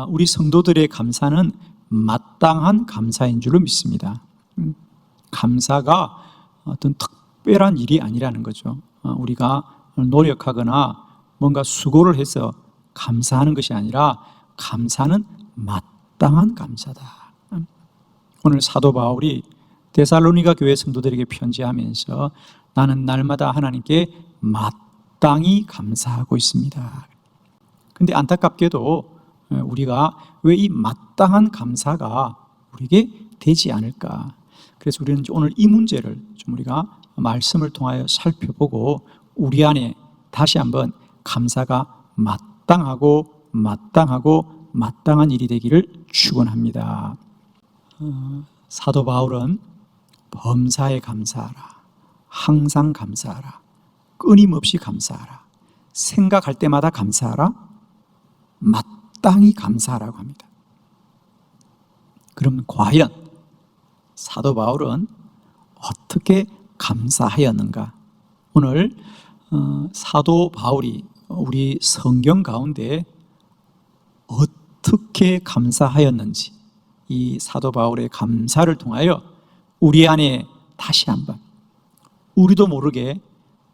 우리 성도들의 감사는 마땅한 감사인 줄로 믿습니다. 감사가 어떤 특별한 일이 아니라는 거죠. 우리가 노력하거나 뭔가 수고를 해서 감사하는 것이 아니라 감사는 마땅한 감사다. 오늘 사도 바울이 데살로니가 교회 성도들에게 편지하면서 나는 날마다 하나님께 마땅히 감사하고 있습니다. 그런데 안타깝게도 우리가 왜 이 마땅한 감사가 우리에게 되지 않을까? 그래서 우리는 오늘 이 문제를 좀 우리가 말씀을 통하여 살펴보고 우리 안에 다시 한번 감사가 마땅한 일이 되기를 축원합니다. 사도 바울은 범사에 감사하라, 항상 감사하라, 끊임없이 감사하라, 생각할 때마다 감사하라, 마땅히 감사하라고 합니다. 그럼 과연 사도 바울은 어떻게 감사하였는가? 오늘 사도 바울이 우리 성경 가운데 어떻게 감사하였는지 이 사도 바울의 감사를 통하여 우리 안에 다시 한번 우리도 모르게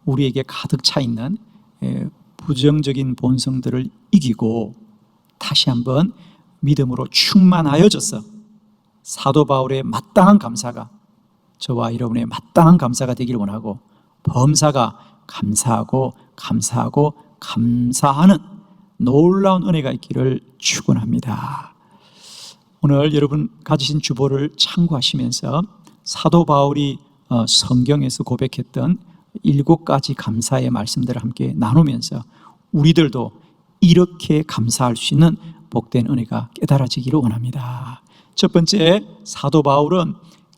우리에게 가득 차 있는 부정적인 본성들을 이기고 다시 한번 믿음으로 충만하여져서 사도 바울의 마땅한 감사가 저와 여러분의 마땅한 감사가 되기를 원하고 범사가 감사하는 놀라운 은혜가 있기를 축원합니다. 오늘 여러분 가지신 주보를 참고하시면서 사도 바울이 성경에서 고백했던 7가지 감사의 말씀들을 함께 나누면서 우리들도 이렇게 감사할 수 있는 복된 은혜가 깨달아지기를 원합니다. 첫 번째, 사도 바울은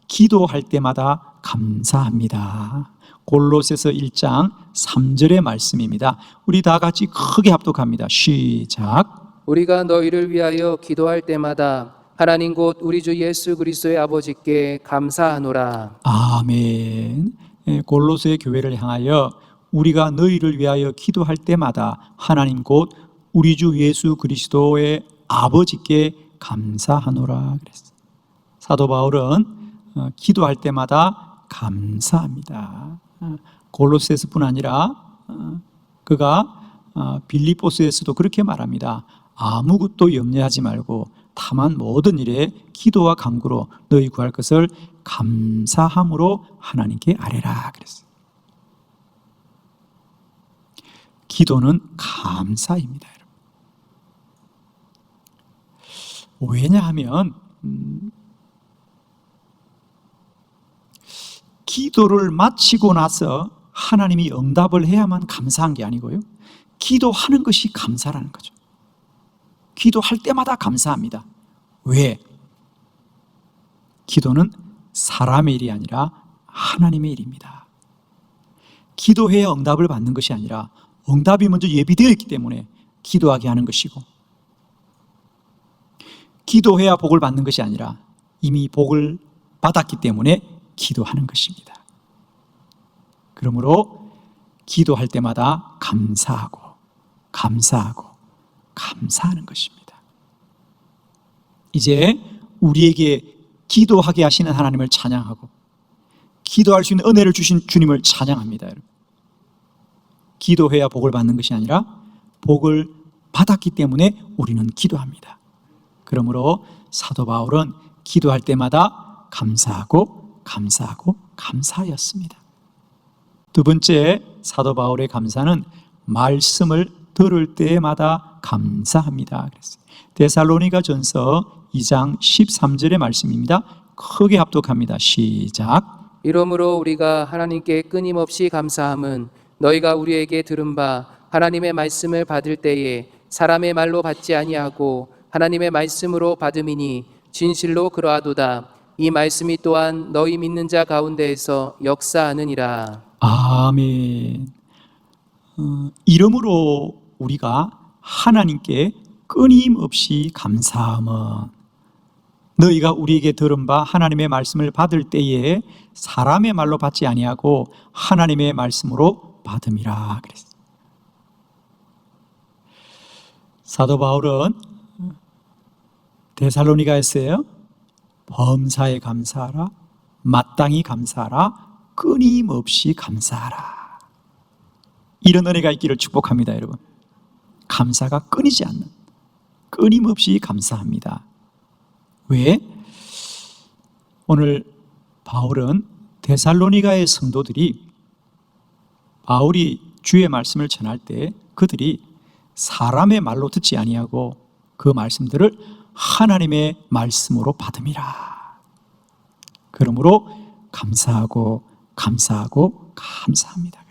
기도할 때마다 감사합니다. 골로새서 1장 3절의 말씀입니다. 우리 다 같이 크게 합독합니다. 시작. 우리가 너희를 위하여 기도할 때마다 하나님 곧 우리 주 예수 그리스도의 아버지께 감사하노라. 아멘. 골로새 교회를 향하여 우리가 너희를 위하여 기도할 때마다 하나님 곧 우리 주 예수 그리스도의 아버지께 감사하노라 그랬어요. 사도 바울은 기도할 때마다 감사합니다. 골로새서뿐 아니라 그가 빌립보서에서도 그렇게 말합니다. 아무것도 염려하지 말고 다만 모든 일에 기도와 간구로 너희 구할 것을 감사함으로 하나님께 아뢰라 그랬어요. 기도는 감사입니다, 여러분. 왜냐하면 기도를 마치고 나서 하나님이 응답을 해야만 감사한 게 아니고요, 기도하는 것이 감사라는 거죠. 기도할 때마다 감사합니다. 왜? 기도는 사람의 일이 아니라 하나님의 일입니다. 기도해야 응답을 받는 것이 아니라 응답이 먼저 예비되어 있기 때문에 기도하게 하는 것이고, 기도해야 복을 받는 것이 아니라 이미 복을 받았기 때문에 기도하는 것입니다. 그러므로 기도할 때마다 감사하는 것입니다. 이제 우리에게 기도하게 하시는 하나님을 찬양하고 기도할 수 있는 은혜를 주신 주님을 찬양합니다. 여러분. 기도해야 복을 받는 것이 아니라 복을 받았기 때문에 우리는 기도합니다. 그러므로 사도 바울은 기도할 때마다 감사하였습니다. 두 번째, 사도 바울의 감사는 말씀을 들을 때마다 감사합니다. 데살로니가 전서 2장 13절의 말씀입니다. 크게 합독합니다. 시작. 이러므로 우리가 하나님께 끊임없이 감사함은 너희가 우리에게 들은 바 하나님의 말씀을 받을 때에 사람의 말로 받지 아니하고 하나님의 말씀으로 받음이니 진실로 그러하도다. 이 말씀이 또한 너희 믿는 자 가운데에서 역사하느니라. 아멘. 이러므로 우리가 하나님께 끊임없이 감사함은 너희가 우리에게 들은 바 하나님의 말씀을 받을 때에 사람의 말로 받지 아니하고 하나님의 말씀으로 받음이라 그랬어요. 사도 바울은 데살로니가에서요, 범사에 감사하라, 마땅히 감사하라, 끊임없이 감사하라. 이런 은혜가 있기를 축복합니다, 여러분. 감사가 끊이지 않는, 끊임없이 감사합니다. 왜? 오늘 바울은 데살로니가의 성도들이 바울이 주의 말씀을 전할 때 그들이 사람의 말로 듣지 아니하고 그 말씀들을 하나님의 말씀으로 받음이라. 그러므로 감사하고 감사하고 감사합니다.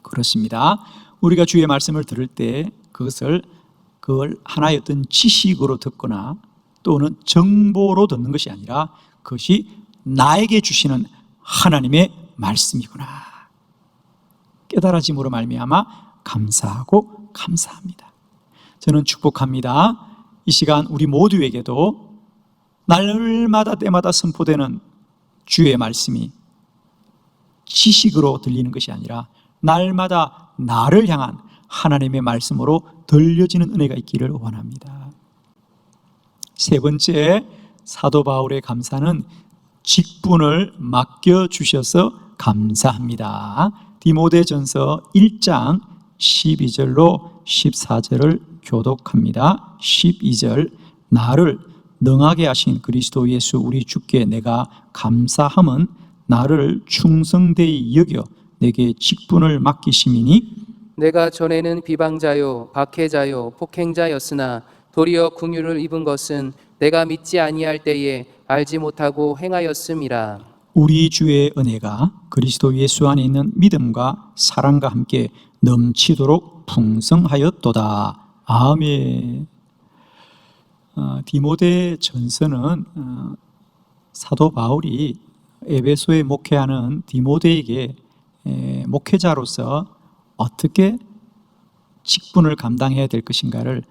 그렇습니다. 우리가 주의 말씀을 들을 때 그걸 하나의 어떤 지식으로 듣거나 또는 정보로 듣는 것이 아니라 그것이 나에게 주시는 하나님의 말씀이구나 깨달아짐으로 말미암아 감사하고 감사합니다. 저는 축복합니다. 이 시간 우리 모두에게도 날마다 때마다 선포되는 주의 말씀이 지식으로 들리는 것이 아니라 날마다 나를 향한 하나님의 말씀으로 들려지는 은혜가 있기를 원합니다. 세 번째, 사도 바울의 감사는 직분을 맡겨주셔서 감사합니다. 디모데전서 1장 12절로 14절을 교독합니다. 12절, 나를 능하게 하신 그리스도 예수 우리 주께 내가 감사함은 나를 충성되이 여겨 내게 직분을 맡기심이니 내가 전에는 비방자요 박해자요 폭행자였으나 도리어 긍휼을 입은 것은 내가 믿지 아니할 때에 알지 못하고 행하였음이라. 우리 주의 은혜가 그리스도 예수 안에 있는 믿음과 사랑과 함께 넘치도록 풍성하였도다. 아멘. 디모데 전서는 사도 바울이 에베소에 목회하는 디모데에게 목회자로서 어떻게 직분을 감당해야 될 것인가를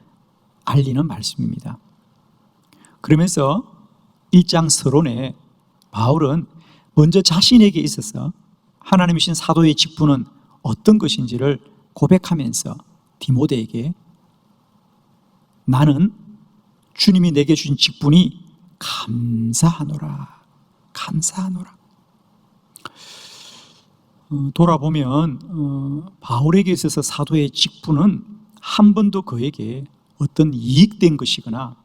알리는 말씀입니다. 그러면서 1장 서론에 바울은 먼저 자신에게 있어서 하나님이신 사도의 직분은 어떤 것인지를 고백하면서 디모데에게 나는 주님이 내게 주신 직분이 감사하노라. 돌아보면 바울에게 있어서 사도의 직분은 한 번도 그에게 어떤 이익된 것이거나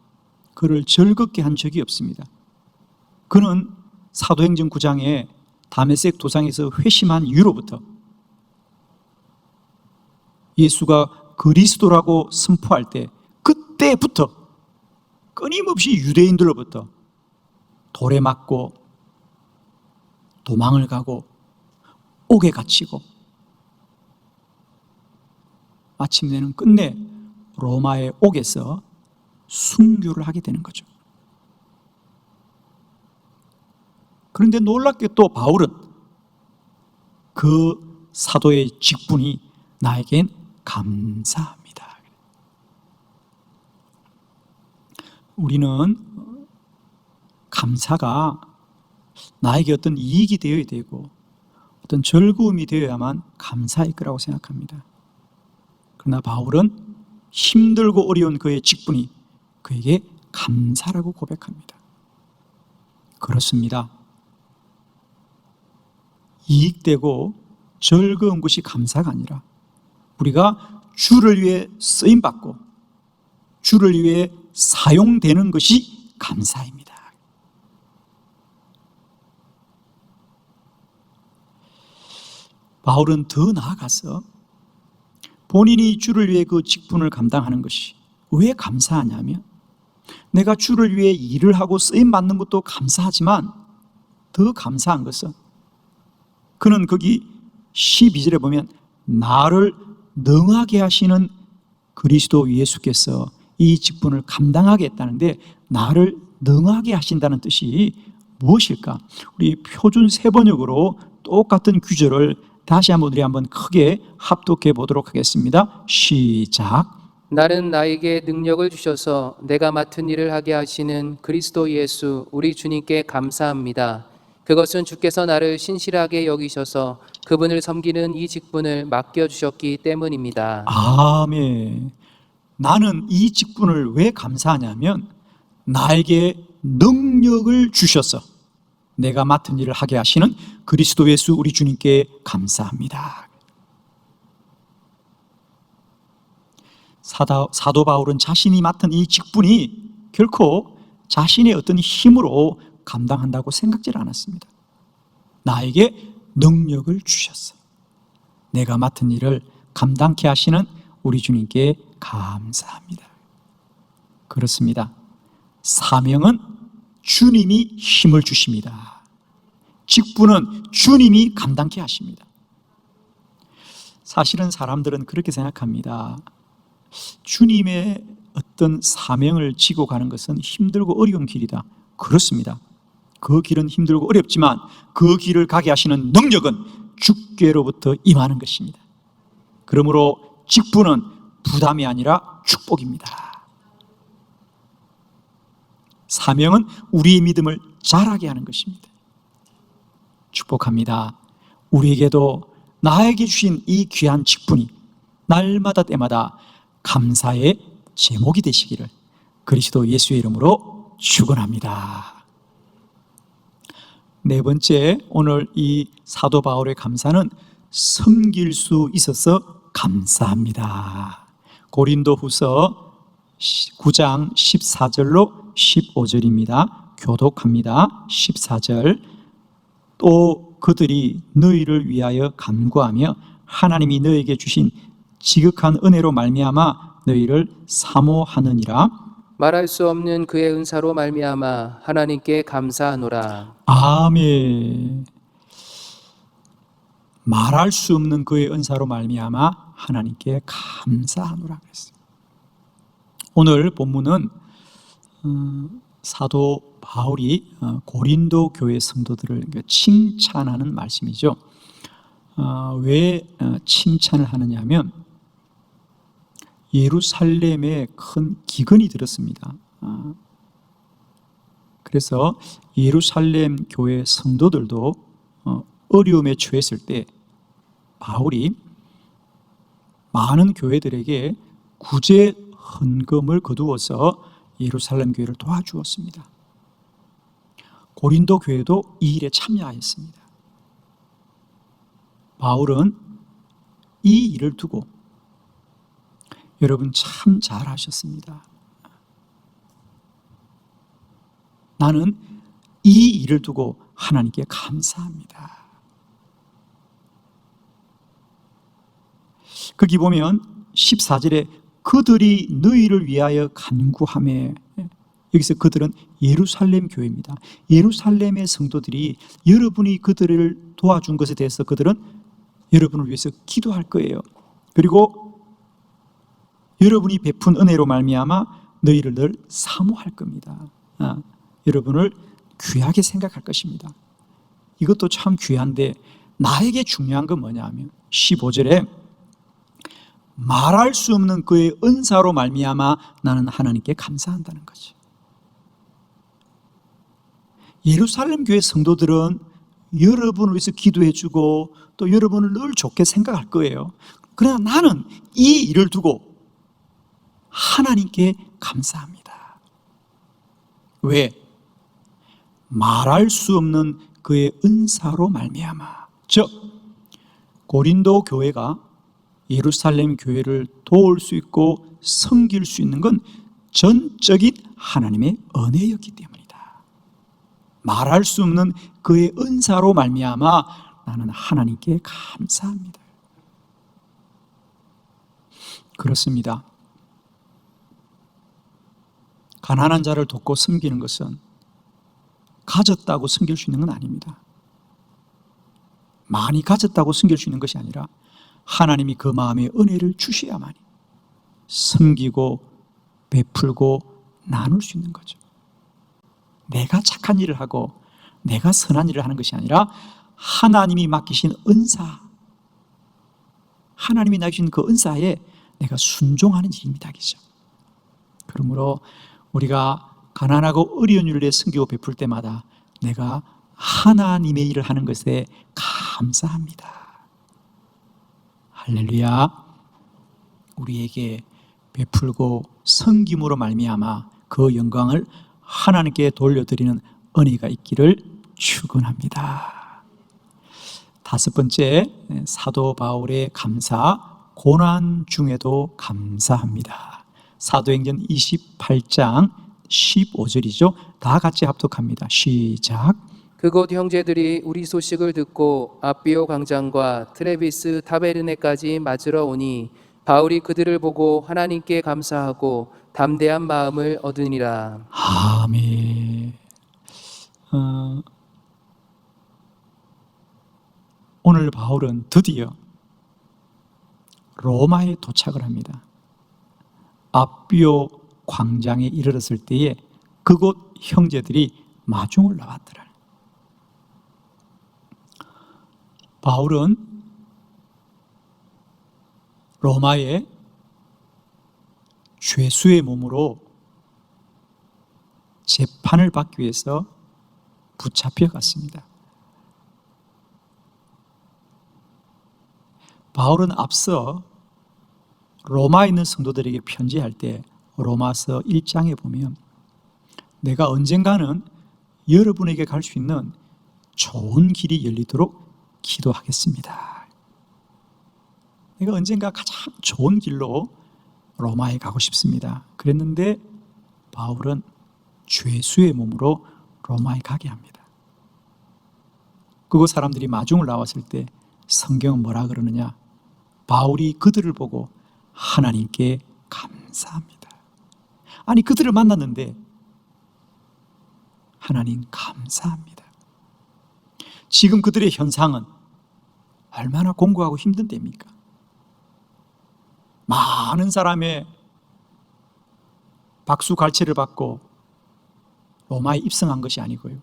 그를 즐겁게 한 적이 없습니다. 그는 사도행전 9장에 다메섹 도상에서 회심한 이후로부터 예수가 그리스도라고 선포할 때 그때부터 끊임없이 유대인들로부터 돌에 맞고 도망을 가고 옥에 갇히고 마침내는 끝내 로마의 옥에서 순교를 하게 되는 거죠. 그런데 놀랍게 또 바울은 그 사도의 직분이 나에겐 감사합니다. 우리는 감사가 나에게 어떤 이익이 되어야 되고 어떤 즐거움이 되어야만 감사일 거라고 생각합니다. 그러나 바울은 힘들고 어려운 그의 직분이 그에게 감사라고 고백합니다. 그렇습니다. 이익되고 즐거운 것이 감사가 아니라 우리가 주를 위해 쓰임받고 주를 위해 사용되는 것이 감사입니다. 바울은 더 나아가서 본인이 주를 위해 그 직분을 감당하는 것이 왜 감사하냐면 내가 주를 위해 일을 하고 쓰임받는 것도 감사하지만 더 감사한 것은 그는 거기 12절에 보면 나를 능하게 하시는 그리스도 예수께서 이 직분을 감당하게 했다는데 나를 능하게 하신다는 뜻이 무엇일까? 우리 표준 세번역으로 똑같은 구절을 다시 한번 우리 한번 크게 합독해 보도록 하겠습니다. 시작. 나는 나에게 능력을 주셔서 내가 맡은 일을 하게 하시는 그리스도 예수 우리 주님께 감사합니다. 그것은 주께서 나를 신실하게 여기셔서 그분을 섬기는 이 직분을 맡겨주셨기 때문입니다. 아멘. 나는 이 직분을 왜 감사하냐면 나에게 능력을 주셔서 내가 맡은 일을 하게 하시는 그리스도 예수 우리 주님께 감사합니다. 사도 바울은 자신이 맡은 이 직분이 결코 자신의 어떤 힘으로 감당한다고 생각질 않았습니다. 나에게 능력을 주셨어. 내가 맡은 일을 감당케 하시는 우리 주님께 감사합니다. 그렇습니다. 사명은 주님이 힘을 주십니다. 직분은 주님이 감당케 하십니다. 사실은 사람들은 그렇게 생각합니다. 주님의 어떤 사명을 지고 가는 것은 힘들고 어려운 길이다. 그렇습니다. 그 길은 힘들고 어렵지만 그 길을 가게 하시는 능력은 주께로부터 임하는 것입니다. 그러므로 직분은 부담이 아니라 축복입니다. 사명은 우리의 믿음을 자라게 하는 것입니다. 축복합니다. 우리에게도 나에게 주신 이 귀한 직분이 날마다 때마다 감사의 제목이 되시기를 그리스도 예수의 이름으로 축원합니다. 네 번째, 오늘 이 사도 바울의 감사는 섬길 수 있어서 감사합니다. 고린도후서 9장 14절로 15절입니다. 교독합니다. 14절. 또 그들이 너희를 위하여 간구하며 하나님이 너희에게 주신 지극한 은혜로 말미암아 너희를 사모하느니라. 말할 수 없는 그의 은사로 말미암아 하나님께 감사하노라. 아멘. 말할 수 없는 그의 은사로 말미암아 하나님께 감사하노라 그랬어요. 오늘 본문은 사도 바울이 고린도 교회 성도들을 칭찬하는 말씀이죠. 왜 칭찬을 하느냐 하면 예루살렘에 큰 기근이 들었습니다. 그래서 예루살렘 교회 성도들도 어려움에 처했을 때 바울이 많은 교회들에게 구제 헌금을 거두어서 예루살렘 교회를 도와주었습니다. 고린도 교회도 이 일에 참여하였습니다. 바울은 이 일을 두고 여러분 참 잘하셨습니다. 나는 이 일을 두고 하나님께 감사합니다. 거기 보면 14절에 그들이 너희를 위하여 간구하며, 여기서 그들은 예루살렘 교회입니다. 예루살렘의 성도들이 여러분이 그들을 도와준 것에 대해서 그들은 여러분을 위해서 기도할 거예요. 그리고 여러분이 베푼 은혜로 말미암아 너희를 늘 사모할 겁니다. 여러분을 귀하게 생각할 것입니다. 이것도 참 귀한데 나에게 중요한 건 뭐냐 하면 15절에 말할 수 없는 그의 은사로 말미암아 나는 하나님께 감사한다는 거죠. 예루살렘 교회 성도들은 여러분을 위해서 기도해주고 또 여러분을 늘 좋게 생각할 거예요. 그러나 나는 이 일을 두고 하나님께 감사합니다. 왜? 말할 수 없는 그의 은사로 말미암아. 즉 고린도 교회가 예루살렘 교회를 도울 수 있고 섬길 수 있는 건 전적인 하나님의 은혜였기 때문이다. 말할 수 없는 그의 은사로 말미암아 나는 하나님께 감사합니다. 그렇습니다. 가난한 자를 돕고 섬기는 것은 가졌다고 섬길 수 있는 건 아닙니다. 많이 가졌다고 섬길 수 있는 것이 아니라 하나님이 그 마음에 은혜를 주셔야만이 섬기고 베풀고 나눌 수 있는 거죠. 내가 착한 일을 하고 내가 선한 일을 하는 것이 아니라 하나님이 맡기신 은사, 하나님이 나주신 그 은사에 내가 순종하는 일입니다. 그죠? 그러므로 우리가 가난하고 어려운 일에 섬기고 베풀 때마다 내가 하나님의 일을 하는 것에 감사합니다. 할렐루야. 우리에게 베풀고 섬김으로 말미암아 그 영광을 하나님께 돌려드리는 은혜가 있기를 축원합니다. 다섯 번째, 사도 바울의 감사, 고난 중에도 감사합니다. 사도행전 28장 15절이죠. 다 같이 합독합니다. 시작. 그곳 형제들이 우리 소식을 듣고 아비오 광장과 트레비스 타베르네까지 맞으러 오니 바울이 그들을 보고 하나님께 감사하고 담대한 마음을 얻으니라. 아멘. 오늘 바울은 드디어 로마에 도착을 합니다. 아비오 광장에 이르렀을 때에 그곳 형제들이 마중을 나왔더라. 바울은 로마에 죄수의 몸으로 재판을 받기 위해서 붙잡혀 갔습니다. 바울은 앞서 로마에 있는 성도들에게 편지할 때 로마서 1장에 보면 내가 언젠가는 여러분에게 갈 수 있는 좋은 길이 열리도록 기도하겠습니다. 내가 언젠가 가장 좋은 길로 로마에 가고 싶습니다. 그랬는데 바울은 죄수의 몸으로 로마에 가게 합니다. 그곳 사람들이 마중을 나왔을 때 성경은 뭐라 그러느냐? 바울이 그들을 보고 하나님께 감사합니다. 아니, 그들을 만났는데 하나님 감사합니다. 지금 그들의 현상은 얼마나 공고하고 힘든 때입니까? 많은 사람의 박수 갈채를 받고 로마에 입성한 것이 아니고요,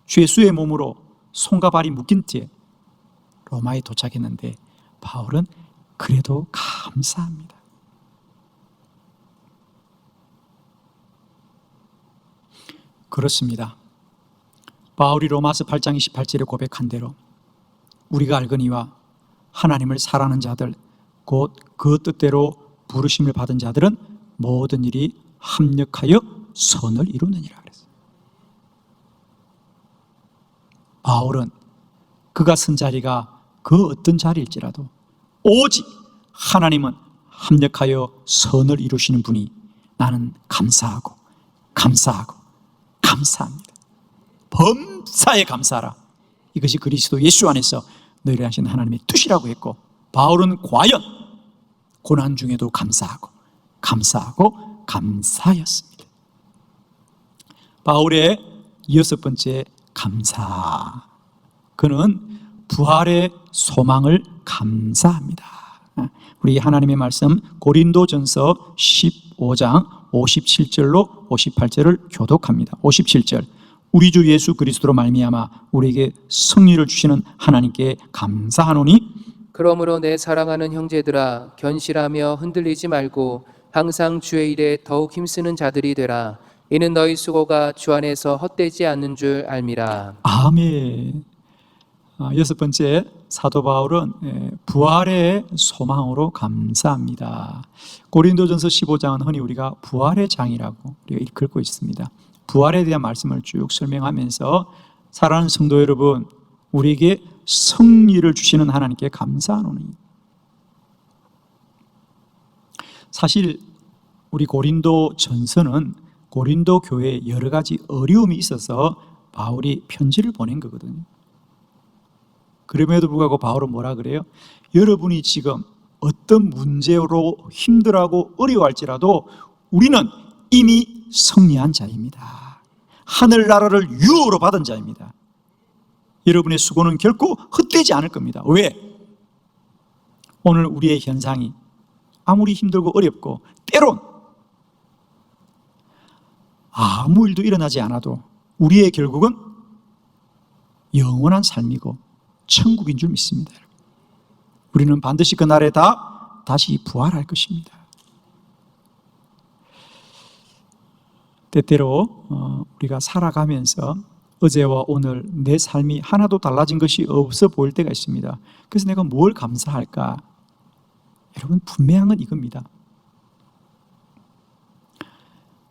죄수의 몸으로 손과 발이 묶인 채 로마에 도착했는데 바울은 그래도 감사합니다. 그렇습니다. 바울이 로마서 8장 28절에 고백한 대로 우리가 알거니와 하나님을 사랑하는 자들 곧 그 뜻대로 부르심을 받은 자들은 모든 일이 합력하여 선을 이루느니라 그랬어요. 바울은 그가 선 자리가 그 어떤 자리일지라도 오직 하나님은 합력하여 선을 이루시는 분이 나는 감사하고 감사하고 감사합니다. 범사에 감사하라. 이것이 그리스도 예수 안에서 너희를 하신 하나님의 뜻이라고 했고, 바울은 과연 고난 중에도 감사하고 감사하고 감사였습니다. 바울의 여섯 번째 감사, 그는 부활의 소망을 감사합니다. 우리 하나님의 말씀 고린도전서 15장 57절로 58절을 교독합니다. 57절, 우리 주 예수 그리스도로 말미암아 우리에게 승리를 주시는 하나님께 감사하노니, 그러므로 내 사랑하는 형제들아, 견실하며 흔들리지 말고 항상 주의 일에 더욱 힘쓰는 자들이 되라. 이는 너희 수고가 주 안에서 헛되지 않는 줄 알미라. 아멘. 여섯 번째, 사도 바울은 부활의 소망으로 감사합니다. 고린도전서 15장은 흔히 우리가 부활의 장이라고 우리가 읽고 있습니다. 부활에 대한 말씀을 쭉 설명하면서 사랑하는 성도 여러분, 우리에게 승리를 주시는 하나님께 감사하노니. 사실 우리 고린도 전서는 고린도 교회에 여러 가지 어려움이 있어서 바울이 편지를 보낸 거거든요. 그럼에도 불구하고 바울은 뭐라 그래요? 여러분이 지금 어떤 문제로 힘들어하고 어려워할지라도 우리는 이미 승리한 자입니다. 하늘나라를 유업으로 받은 자입니다. 여러분의 수고는 결코 헛되지 않을 겁니다. 왜? 오늘 우리의 현상이 아무리 힘들고 어렵고 때론 아무 일도 일어나지 않아도 우리의 결국은 영원한 삶이고 천국인 줄 믿습니다. 우리는 반드시 그날에 다시 부활할 것입니다. 때때로 우리가 살아가면서 어제와 오늘 내 삶이 하나도 달라진 것이 없어 보일 때가 있습니다. 그래서 내가 뭘 감사할까? 여러분, 분명한 건 이겁니다.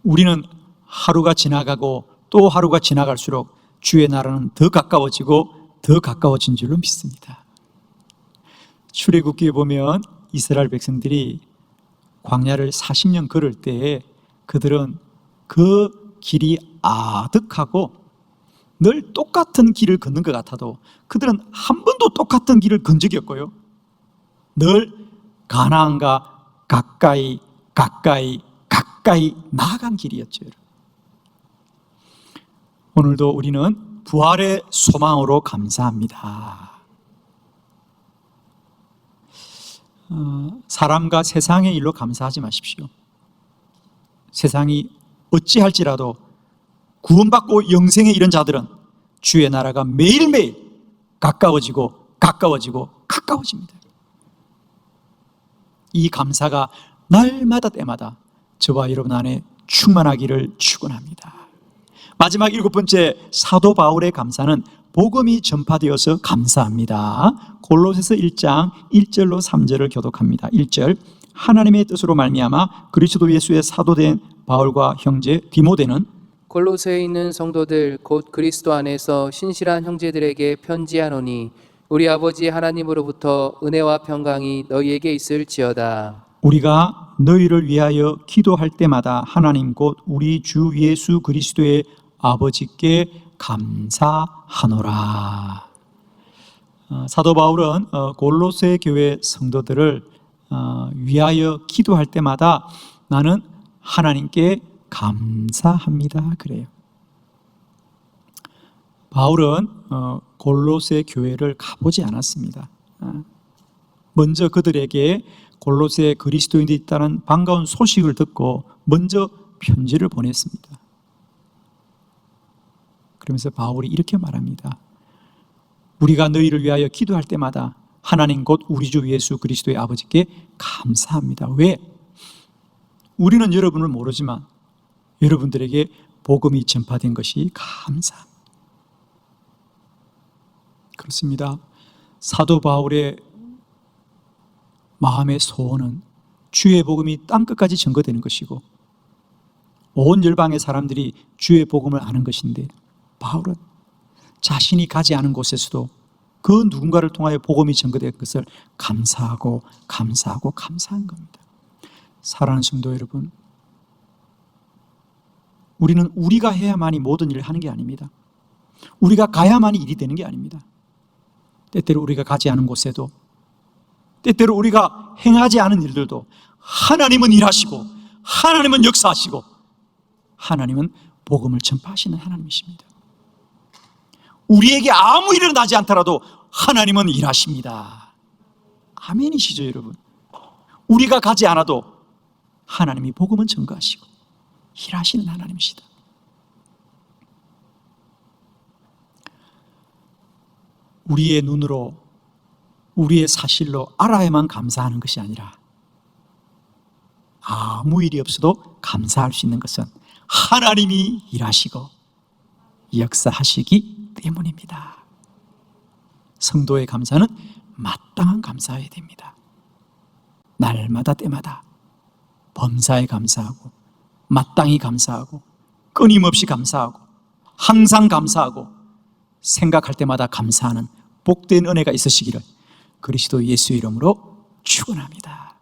우리는 하루가 지나가고 또 하루가 지나갈수록 주의 나라는 더 가까워지고 더 가까워진 줄로 믿습니다. 출애굽기에 보면 이스라엘 백성들이 광야를 40년 걸을 때에 그들은 그 길이 아득하고 늘 똑같은 길을 걷는 것 같아도 그들은 한 번도 똑같은 길을 건 적이 없고요, 늘 가나안과 가까이 나아간 길이었죠. 오늘도 우리는 부활의 소망으로 감사합니다. 사람과 세상의 일로 감사하지 마십시오. 세상이 어찌할지라도 구원받고 영생에 이른 자들은 주의 나라가 매일매일 가까워지고 가까워집니다. 이 감사가 날마다 때마다 저와 여러분 안에 충만하기를 축원합니다. 마지막 7번째, 사도 바울의 감사는 복음이 전파되어서 감사합니다. 골로새서 1장 1절로 3절을 교독합니다. 1절, 하나님의 뜻으로 말미암아 그리스도 예수의 사도된 바울과 형제 디모데는 골로새에 있는 성도들 곧 그리스도 안에서 신실한 형제들에게 편지하노니 우리 아버지 하나님으로부터 은혜와 평강이 너희에게 있을지어다. 우리가 너희를 위하여 기도할 때마다 하나님 곧 우리 주 예수 그리스도의 아버지께 감사하노라. 사도 바울은 골로새 교회 성도들을 위하여 기도할 때마다 나는 하나님께 감사합니다 그래요. 바울은 골로새 교회를 가보지 않았습니다. 먼저 그들에게 골로새 그리스도인들이 있다는 반가운 소식을 듣고 먼저 편지를 보냈습니다. 그러면서 바울이 이렇게 말합니다. 우리가 너희를 위하여 기도할 때마다 하나님 곧 우리 주 예수 그리스도의 아버지께 감사합니다. 왜? 우리는 여러분을 모르지만 여러분들에게 복음이 전파된 것이 감사합니다. 그렇습니다. 사도 바울의 마음의 소원은 주의 복음이 땅끝까지 전거되는 것이고 온 열방의 사람들이 주의 복음을 아는 것인데, 바울은 자신이 가지 않은 곳에서도 그 누군가를 통하여 복음이 전거된 것을 감사한 겁니다. 사랑하는 성도 여러분, 우리는 우리가 해야만이 모든 일을 하는 게 아닙니다. 우리가 가야만이 일이 되는 게 아닙니다. 때때로 우리가 가지 않은 곳에도, 때때로 우리가 행하지 않은 일들도 하나님은 일하시고 하나님은 역사하시고 하나님은 복음을 전파하시는 하나님이십니다. 우리에게 아무 일이 나지 않더라도 하나님은 일하십니다. 아멘이시죠 여러분? 우리가 가지 않아도 하나님이 복음은 전가하시고 일하시는 하나님이시다. 우리의 눈으로, 우리의 사실로 알아야만 감사하는 것이 아니라 아무 일이 없어도 감사할 수 있는 것은 하나님이 일하시고 역사하시기 때문입니다. 성도의 감사는 마땅한 감사여야 됩니다. 날마다 때마다 범사에 감사하고 마땅히 감사하고 끊임없이 감사하고 항상 감사하고 생각할 때마다 감사하는 복된 은혜가 있으시기를 그리스도 예수 이름으로 축원합니다.